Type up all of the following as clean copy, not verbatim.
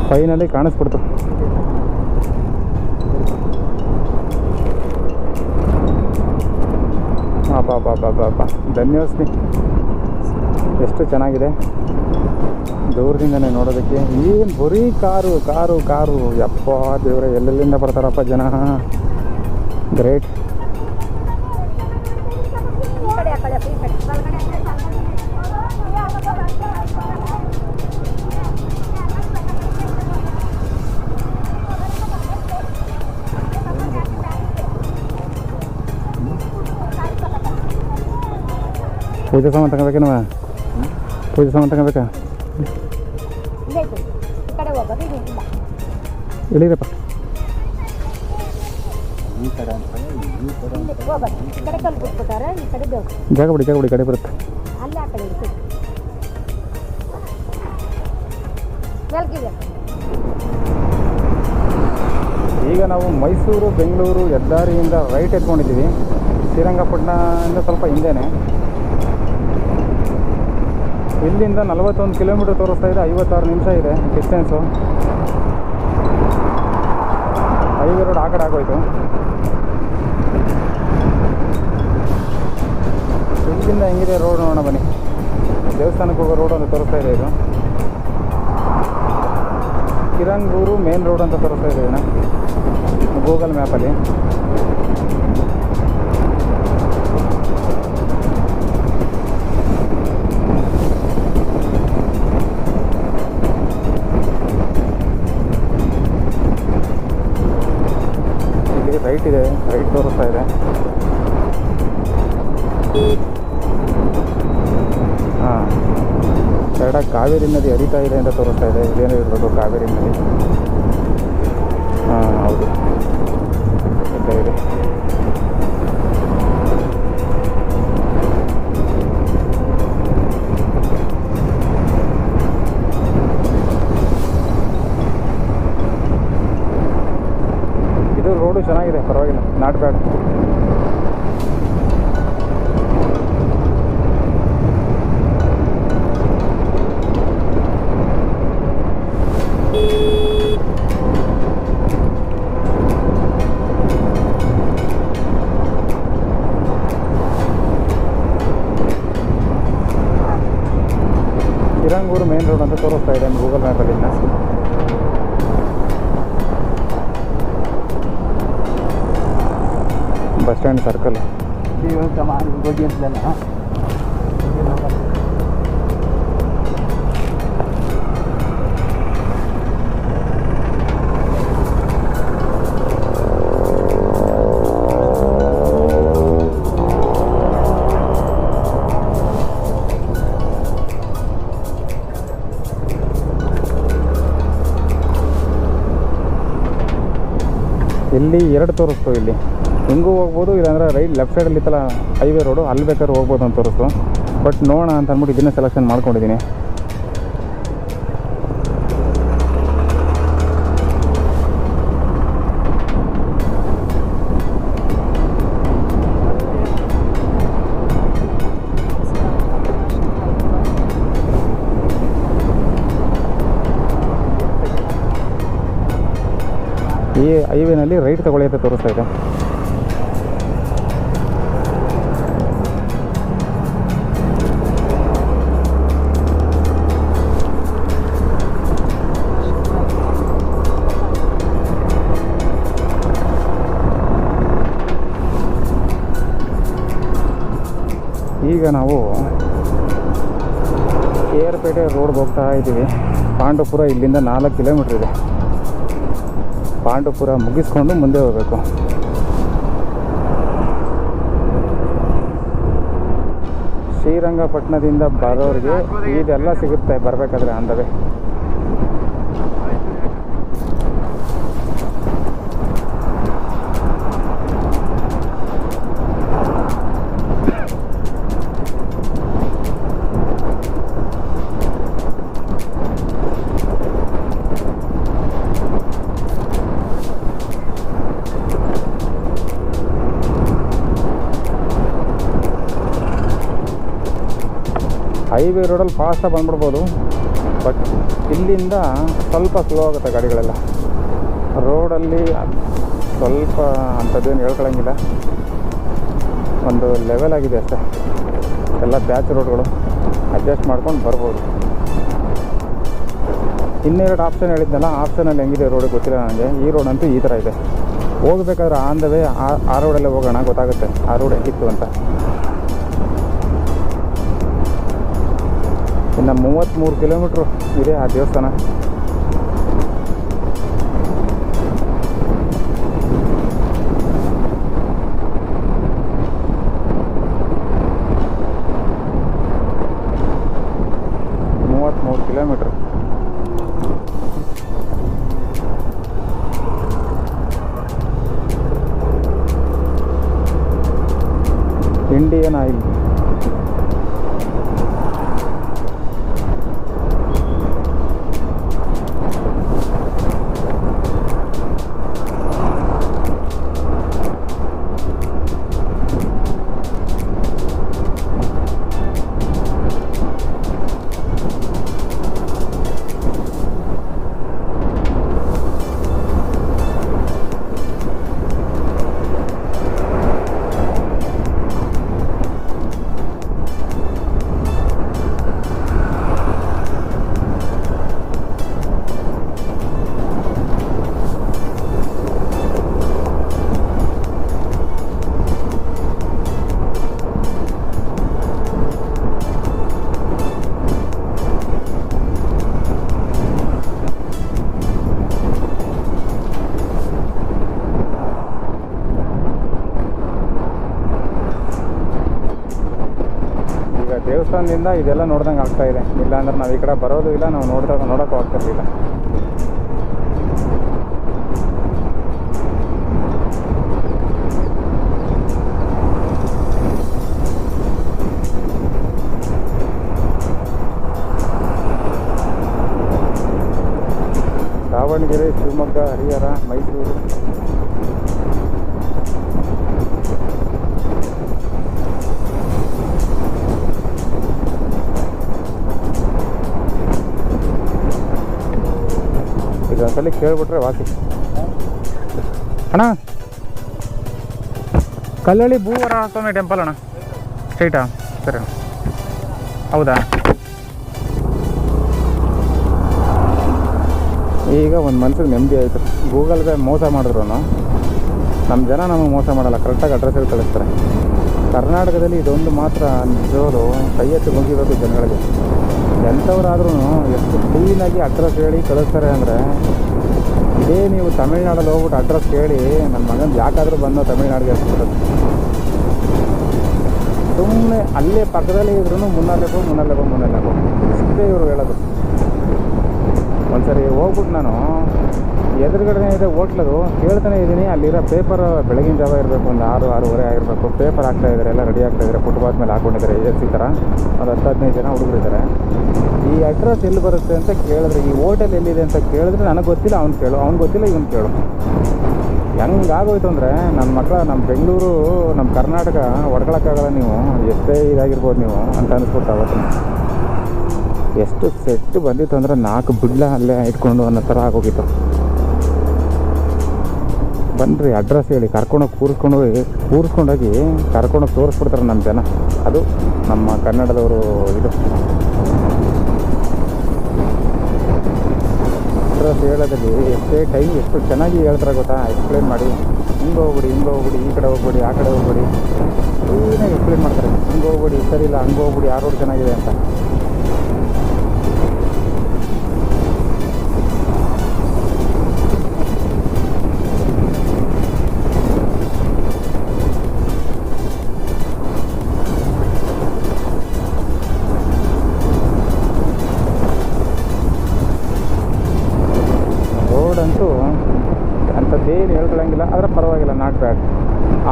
Finally ಕಾಣಿಸ್ಬಿಡ್ತು. ಬಾಬಾ ಧನ್ಯೋಸ್ಮಿ, ಎಷ್ಟು ಚೆನ್ನಾಗಿದೆ ದೂರದಿಂದನೇ ನೋಡೋದಕ್ಕೆ. ಏನು ಬರೀ ಕಾರು ಕಾರು ಕಾರು, ಯಪ್ಪ ದೇವರೇ, ಎಲ್ಲೆಲ್ಲಿಂದ ಬರ್ತಾರಪ್ಪ ಜನ. ಗ್ರೇಟ್. ಪೂಜೆ ಸಾಮಾನು ತಗೋಬೇಕೇನವ? ಪೂಜೆ ಸಾಮಾನು ತಗೋಬೇಕಾ? ಇಳಿರಪ್ಪ. ಜಾಗ ಬಿಡಿ ಕಡೆ ಬರುತ್ತೆ. ಈಗ ನಾವು ಮೈಸೂರು ಬೆಂಗಳೂರು ಹೆದ್ದಾರಿಯಿಂದ ರೈಟ್ ಎತ್ಕೊಂಡಿದ್ದೀವಿ. ಶ್ರೀರಂಗಪಟ್ಟಣದಿಂದ ಸ್ವಲ್ಪ ಹಿಂದೆನೇ. ಇಲ್ಲಿಂದ 41 ಕಿಲೋಮೀಟರ್ ತೋರಿಸ್ತಾ ಇದೆ. 56 ನಿಮಿಷ ಇದೆ ಡಿಸ್ಟೆನ್ಸು. ಹೈವೇ ರೋಡ್ ಆ ಕಡೆ ಆಗೋಯ್ತು. ಇಲ್ಲಿಂದ ಹೆಂಗಿದೆ ರೋಡ್ ನೋಡೋಣ ಬನ್ನಿ. ದೇವಸ್ಥಾನಕ್ಕೆ ಹೋಗೋ ರೋಡ್ ಅಂತ ತೋರಿಸ್ತಾ ಇದೆ. ಇದು ಕಿರಂಗೂರು ಮೇನ್ ರೋಡ್ ಅಂತ ತೋರಿಸ್ತಾ ಇದೆ ಇದನ್ನು ಗೂಗಲ್ ಮ್ಯಾಪಲ್ಲಿ. ಇಲ್ಲಿ ರೈಟ್ ಇದೆ, ರೈಟ್ ತೋರಿಸ್ತಾ ಇದೆ. ಹಾಂ, ಕರೆಕ್ಟಾಗಿ ಕಾವೇರಿ ನದಿ ಹರಿತಾ ಇದೆ ಅಂತ ತೋರಿಸ್ತಾ ಇದೆ. ಇದೇನೋ ಇರಬೇಕು ಕಾವೇರಿ ನದಿ. ಹಾಂ ಹೌದು, ಇದ್ದೇ ಇದೆ. ಇದು ರೋಡು ಚೆನ್ನಾಗಿದೆ, ಪರವಾಗಿಲ್ಲ, not bad. Kirangur main road ಅಂತ ತೋರಿಸ್ತಾ ಇದೆ ಗೂಗಲ್ ಮ್ಯಾಪಲ್ಲಿ. Bus stand circle. ಇಲ್ಲಿ 2 ತೋರಿಸ್ತು. ಇಲ್ಲಿ ಹಿಂಗೂ ಹೋಗ್ಬೋದು, ಇಲ್ಲಾಂದ್ರೆ ರೈಟ್ ಲೆಫ್ಟ್ ಸೈಡಲ್ಲಿ ಇತ್ತಲ್ಲ ಹೈವೇ ರೋಡು, ಅಲ್ಲಿ ಬೇಕಾದ್ರೆ ಹೋಗ್ಬೋದು ಅಂತ ತೋರಿಸ್ತು. ಬಟ್ ನೋಡೋಣ ಅಂತ ಅಂದ್ಬಿಟ್ಟು ಇದನ್ನೇ ಸೆಲೆಕ್ಷನ್ ಮಾಡ್ಕೊಂಡಿದ್ದೀನಿ. ಈ ಹೈವೇನಲ್ಲಿ ರೈಟ್ ತಗೊಳ್ಳಿ ಅಂತ ತೋರಿಸ್ತಾ ಇದೆ. ಈಗ ನಾವು ಕೇರ್ಪೇಟೆ ರೋಡ್ಗೆ ಹೋಗ್ತಾ ಇದ್ದೀವಿ. ಪಾಂಡವಪುರ ಇಲ್ಲಿಂದ 4 ಕಿಲೋಮೀಟ್ರ್ ಇದೆ. ಪಾಂಡವಪುರ ಮುಗಿಸ್ಕೊಂಡು ಮುಂದೆ ಹೋಗಬೇಕು. ಶ್ರೀರಂಗಪಟ್ಟಣದಿಂದ ಬರೋರಿಗೆ ಇದೆಲ್ಲ ಸಿಗುತ್ತೆ ಬರಬೇಕಾದ್ರೆ ಅಂದವೇ. ಹೈವೇ ರೋಡಲ್ಲಿ ಫಾಸ್ಟಾಗಿ ಬಂದ್ಬಿಡ್ಬೋದು, ಬಟ್ ಇಲ್ಲಿಂದ ಸ್ವಲ್ಪ ಸ್ಲೋ ಆಗುತ್ತೆ ಗಾಡಿಗಳೆಲ್ಲ. ರೋಡಲ್ಲಿ ಸ್ವಲ್ಪ ಅಂಥದ್ದೇನು ಹೇಳ್ಕೊಳಂಗಿಲ್ಲ, ಒಂದು ಲೆವೆಲ್ ಆಗಿದೆ ಅಷ್ಟೇ. ಎಲ್ಲ ಬ್ಯಾಚ್ ರೋಡ್ಗಳು, ಅಡ್ಜಸ್ಟ್ ಮಾಡ್ಕೊಂಡು ಬರ್ಬೋದು. ಇನ್ನೆರಡು ಆಪ್ಷನ್ ಹೇಳಿದ್ನಲ್ಲ, ಆಪ್ಷನಲ್ಲಿ ಹೆಂಗಿದೆ ರೋಡ್ ಗೊತ್ತಿಲ್ಲ ನನಗೆ. ಈ ರೋಡ್ ಅಂತೂ ಈ ಥರ ಇದೆ. ಹೋಗ್ಬೇಕಾದ್ರೆ ಆನ್ ದ ವೇ ಆ ರೋಡಲ್ಲೇ ಹೋಗೋಣ, ಗೊತ್ತಾಗುತ್ತೆ ಆ ರೋಡ್ ಹೆಂಗಿತ್ತು ಅಂತ. ಇನ್ನು 33 ಕಿಲೋಮೀಟ್ರು ಇದೆ ಆ ದೇವಸ್ಥಾನ. ಕಿಲೋಮೀಟ್ರ್. Indian oil. ದೇವಸ್ಥಾನದಿಂದ ಇದೆಲ್ಲ ನೋಡ್ದಂಗೆ ಆಗ್ತಾ ಇದೆ. ಇಲ್ಲಾಂದ್ರೆ ನಾವು ಈ ಕಡೆ ಬರೋದು ಇಲ್ಲ, ನಾವು ನೋಡೋಕ್ಕೂ ಆಗ್ತಿರಲಿಲ್ಲ. ದಾವಣಗೆರೆ, ಶಿವಮೊಗ್ಗ, ಹರಿಹರ, ಮೈಸೂರು. ಇದೊಂದ್ಸಲ ಕೇಳ್ಬಿಟ್ರೆ ವಾಸಿ. ಅಣ್ಣ, ಕಲ್ಲಳ್ಳಿ ಭೂವರ ಸ್ವಾಮಿ ಟೆಂಪಲ್ ಅಣ್ಣ, ಸ್ಟ್ರೈಟಾ? ಸರಿ ಅಣ್ಣ. ಹೌದಾ? ಈಗ ಒಂದು ಮನ್ಸಿಗೆ ನೆಮ್ಮದಿ ಆಯಿತು. ಗೂಗಲ್ಗೆ ಮೋಸ ಮಾಡಿದ್ರು ನಮ್ಮ ಜನ ನಮಗೆ ಮೋಸ ಮಾಡಲ್ಲ, ಕರೆಕ್ಟಾಗಿ ಅಡ್ರೆಸ್ಸಲ್ಲಿ ಕಳಿಸ್ತಾರೆ. ಕರ್ನಾಟಕದಲ್ಲಿ ಇದೊಂದು ಮಾತ್ರ ನಿಜವಾಗ್ಲೂ ಕೈ ಎತ್ತಿ ಮುಗಿಬೇಕು ಜನಗಳಿಗೆ. ಎಂಥವ್ರಾದ್ರೂ ಎಷ್ಟು ಕ್ಲೀನಾಗಿ ಅಡ್ರೆಸ್ ಹೇಳಿ ಕಳಿಸ್ತಾರೆ ಅಂದರೆ, ಇದೇ ನೀವು ತಮಿಳ್ನಾಡಲ್ಲಿ ಹೋಗ್ಬಿಟ್ಟು ಅಡ್ರೆಸ್ ಕೇಳಿ ನನ್ನ ಮಗನ ಯಾಕಾದರೂ ಬಂದು ತಮಿಳ್ನಾಡಿಗೆ ಹಾಕ್ಬಿಡೋದು. ಸುಮ್ಮನೆ ಅಲ್ಲೇ ಪಕ್ಕದಲ್ಲೇ ಇದ್ರೂ ಮುನ್ನಲ್ಲೇಬೇಕು ಇಷ್ಟೇ ಇವರು ಹೇಳೋದು. ಒಂದ್ಸರಿ ಹೋಗ್ಬಿಟ್ಟು ನಾನು ಎದುರುಗಡೆ ಇದೆ ಹೋಟ್ಲದು, ಕೇಳ್ತಾನೆ ಇದ್ದೀನಿ. ಅಲ್ಲಿರೋ ಪೇಪರ್ ಬೆಳಗಿನ ಜಾವ ಇರಬೇಕು, ಒಂದು 6-6:30 ಆಗಿರಬೇಕು. ಪೇಪರ್ ಹಾಕ್ತಾಯಿದ್ದಾರೆ, ಎಲ್ಲ ರೆಡಿ ಆಗ್ತಾಯಿದ್ದಾರೆ, ಫುಟ್ಪಾತ್ ಮೇಲೆ ಹಾಕ್ಕೊಂಡಿದ್ದಾರೆ. ಈ ಥರ ಒಂದು 10-15 ಜನ ಹುಡುಗರಿದ್ದಾರೆ. ಈ ಅಡ್ರೆಸ್ ಎಲ್ಲಿ ಬರುತ್ತೆ ಅಂತ ಕೇಳಿದ್ರೆ, ಈ ಹೋಟೆಲ್ ಎಲ್ಲಿದೆ ಅಂತ ಕೇಳಿದ್ರೆ ನನಗೆ ಗೊತ್ತಿಲ್ಲ, ಅವ್ನು ಗೊತ್ತಿಲ್ಲ, ಇವನು ಕೇಳು. ಹೆಂಗಾಗೋಯ್ತು ಅಂದರೆ ನನ್ನ ಮಕ್ಕಳ ನಮ್ಮ ಬೆಂಗಳೂರು ನಮ್ಮ ಕರ್ನಾಟಕ ಹೊಡ್ಕೊಳಕ್ಕಾಗಲ್ಲ, ನೀವು ಎಷ್ಟೇ ಇದಾಗಿರ್ಬೋದು ನೀವು ಅಂತ ಅನಿಸ್ಬಿಟ್ಟು ಅವತ್ತು. ಎಷ್ಟು ಸೆಟ್ಟು ಬಂದಿತ್ತು ಅಂದರೆ 4 ಬಿಡ್ಲ ಅಲ್ಲೇ ಇಟ್ಕೊಂಡು ಅನ್ನೋ ಥರ ಆಗೋಗಿತ್ತು. ಬನ್ನಿರಿ, ಅಡ್ರೆಸ್ ಹೇಳಿ ಕರ್ಕೊಂಡೋಗಿ ಕೂರಿಸ್ಕೊಂಡೋಗಿ ಕರ್ಕೊಂಡೋಗಿ ತೋರಿಸ್ಬಿಡ್ತಾರೆ ನಮ್ಮ ಜನ. ಅದು ನಮ್ಮ ಕನ್ನಡದವರು. ಇದು ಅಡ್ರೆಸ್ ಹೇಳೋದಲ್ಲಿ ಎಷ್ಟೇ ಟೈಮ್ ಎಷ್ಟು ಚೆನ್ನಾಗಿ ಹೇಳ್ತಾರೆ ಗೊತ್ತಾ, ಎಕ್ಸ್ಪ್ಲೇನ್ ಮಾಡಿ. ಹಿಂಗೆ ಹೋಗ್ಬಿಡಿ, ಈ ಕಡೆ ಹೋಗ್ಬಿಡಿ, ಆ ಕಡೆ ಹೋಗ್ಬಿಡಿ, ಏನಾಗಿ ಎಕ್ಸ್ಪ್ಲೇನ್ ಮಾಡ್ತಾರೆ. ಹಿಂಗೆ ಹೋಗ್ಬಿಡಿ, ಸರಿ ಇಲ್ಲ, ಹಂಗೆ ಹೋಗ್ಬಿಡಿ, ಆ ರೋಡ್ ಚೆನ್ನಾಗಿದೆ ಅಂತ. ಅಂಥದ್ದೇನು ಹೇಳ್ಕೊಳಂಗಿಲ್ಲ, ಆದರೆ ಪರವಾಗಿಲ್ಲ, ನಾಟ್ ಬ್ಯಾಡ್.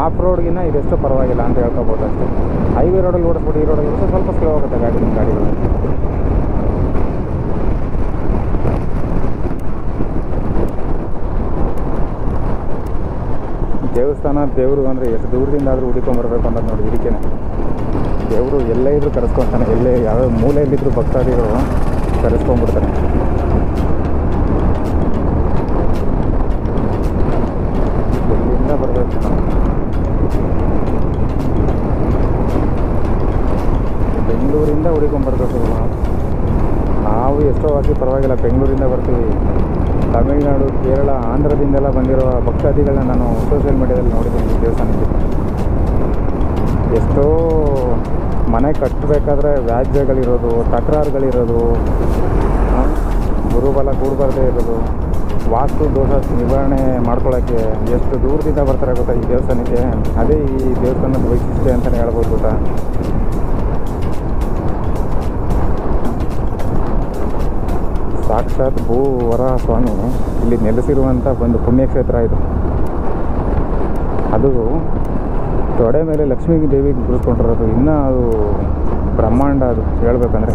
ಆಫ್ ರೋಡ್ಗಿನ್ನ ಇದೆಷ್ಟು ಪರವಾಗಿಲ್ಲ ಅಂತ ಹೇಳ್ಕೊಬೋದು ಅಷ್ಟೇ. ಹೈವೇ ರೋಡಲ್ಲಿ ಓಡಿಸ್ಬಿಟ್ಟು ಈ ರೋಡಲ್ಲಿ ಓಡಿಸೋ ಸ್ವಲ್ಪ ಸ್ಲೋ ಆಗುತ್ತೆ ಗಾಡಿಗಳು. ದೇವಸ್ಥಾನ, ದೇವರು ಅಂದರೆ ಎಷ್ಟು ದೂರದಿಂದ ಆದರೂ ಹುಡುಕೊಂಬರ್ಬೇಕು ಅನ್ನೋದು ನೋಡಿ. ಇದಕ್ಕೇನೆ ದೇವರು ಎಲ್ಲೇ ಇದ್ರೂ ಕರೆಸ್ಕೊತಾನೆ. ಎಲ್ಲೇ ಯಾವ್ಯಾವ ಮೂಲೆಯಲ್ಲಿದ್ದರೂ ಭಕ್ತಾದಿಗಳು ಕರೆಸ್ಕೊಂಡ್ಬಿಡ್ತಾರೆ. ಎಲ್ಲಿಂದ ಬರಬೇಕು ನಾವು? ಬೆಂಗಳೂರಿಂದ ಹುಡುಕೊಂಡ್ಬರ್ಬೇಕು ನಾವು. ಎಷ್ಟೋ ಹಾಕಿ ಪರವಾಗಿಲ್ಲ, ಬೆಂಗಳೂರಿಂದ ಬರ್ತೀವಿ. ತಮಿಳುನಾಡು, ಕೇರಳ, ಆಂಧ್ರದಿಂದೆಲ್ಲ ಬಂದಿರೋ ಭಕ್ತಾದಿಗಳನ್ನ ನಾನು ಸೋಷಿಯಲ್ ಮೀಡ್ಯಾದಲ್ಲಿ ನೋಡಿದ್ದೀನಿ. ಈ ದೇವಸ್ಥಾನಕ್ಕೆ ಎಷ್ಟೋ ಮನೆ ಕಟ್ಟಬೇಕಾದ್ರೆ ವ್ಯಾಜ್ಯಗಳಿರೋದು, ತಕರಾರುಗಳಿರೋದು, ಗುರುಬಲ ಕೂಡಬಾರ್ದೇ ಇರೋದು, ವಾಸ್ತು ದೋಷ ನಿವಾರಣೆ ಮಾಡ್ಕೊಳ್ಳೋಕ್ಕೆ ಎಷ್ಟು ದೂರದಿಂದ ಬರ್ತಾರೆ ಗೊತ್ತಾ ಈ ದೇವಸ್ಥಾನಕ್ಕೆ. ಅದೇ ಈ ದೇವಸ್ಥಾನದ ವೈಶಿಷ್ಟ್ಯ ಅಂತಲೇ ಹೇಳ್ಬೋದು ಗೊತ್ತಾ. ಸಾಕ್ಷಾತ್ ಭೂವರಾಹ ಸ್ವಾಮಿ ಇಲ್ಲಿ ನೆಲೆಸಿರುವಂಥ ಒಂದು ಪುಣ್ಯಕ್ಷೇತ್ರ ಇದು. ಅದು ತೊಡೆ ಮೇಲೆ ಲಕ್ಷ್ಮೀ ದೇವಿಗೆ ಗುರುಸ್ಕೊಂಡಿರೋದು. ಇನ್ನೂ ಅದು ಬ್ರಹ್ಮಾಂಡ ಅದು ಹೇಳ್ಬೇಕಂದ್ರೆ.